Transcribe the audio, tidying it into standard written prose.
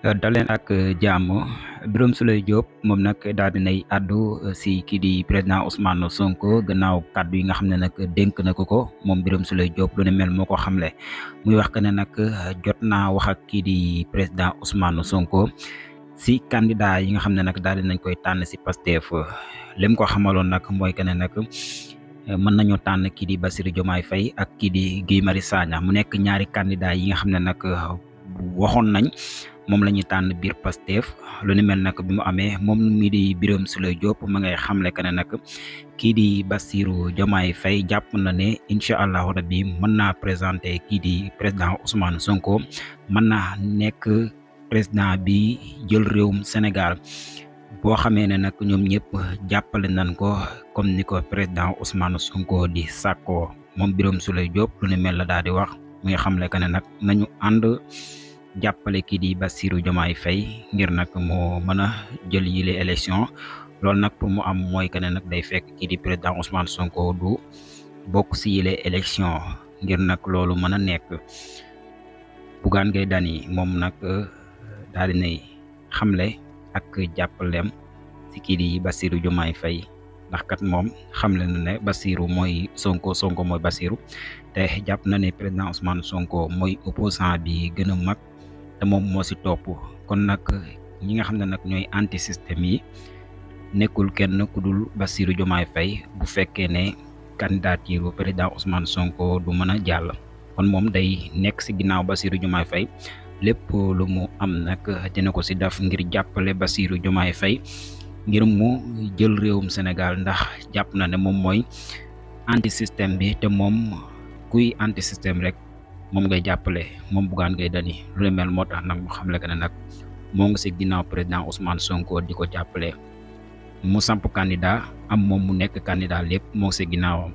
daleen ak jàmm. Birame Souleye Diop moom nag daal dinay àddu si kii di président Ousmane Sonko gannaaw kàddu yi nga xam ne nag dénk na ko moom Birame Souleye Diop lu ne mel moo ko xamle muy wax que ne nag jot naa wax ak kii di président Ousmane Sonko si candidat yi nga xam ne nag daal dinañ koy tànn si Pastef. lim ko xamaloon nag mooy que ne nag mën nañoo tànn kii di Bassirou Diomaye Faye ak kii di Guy Marius Sagna mu nekk ñaari candidat yi nga xam ne nag waxoon nañ moom la ñuy tànn biir Pastef. lu ni mel nag bi mu amee moom mii di Birame Souleye Diop ma ngay xamle que ne nag kii di Bassirou Diomaye Faye jàpp na ne incha allahu rabbi mën naa présenter kii di président Ousmane Sonko mën naa nekk président bi jël réewum Sénégal boo xamee ne nag ñoom ñëpp jàppale nañ ko comme ni ko président Ousmane Sonko di sàkkoo. moom Birame Souleye Diop lu ni mel la daal di wax muy xamle que ne nag nañu ànd jàppale kii di Bassirou Diomaye Faye ngir nag moo mën a jël yile élection. loolu nag pour mu am mooy que ne nag day fekk kii di président Ousmane Sonko du bokk si yile élection ngir nag loolu mën a nekk. Bougane Gueye Dany moom nag daal di nay xamle ak jàppaleem si kii di Bassirou Diomaye Faye ndax kat moom xamle na ne Bassirou mooy Sonko Sonko mooy Bassirou te jàpp na ne président Ousmane Sonko mooy opposant bi gën a mag te moom moo si topp. kon nag ñi nga xam ne nag ñooy anti système yi nekkul kenn ku dul Bassirou Diomaye Faye bu fekkee ne candidature président Ousmane Sonko du mën a jàll. kon moom day nekk si ginnaaw Bassirou Diomaye Faye lépp lu mu am nag dina ko si def ngir jàppale Bassirou Diomaye Faye ngir mu jël réewum Sénégal ndax jàpp na ne moom mooy anti système bi te moom kuy anti système rek moom ngay jàppale moom Bougane Gueye Dany. lu ne mel moo tax nag mu xamle que ne nag moo ngi si ginnaaw président Ousmane Sonko di ko jàppale mu samp candidat am moom mu nekk candidat lépp moo ngi si ginnaawam.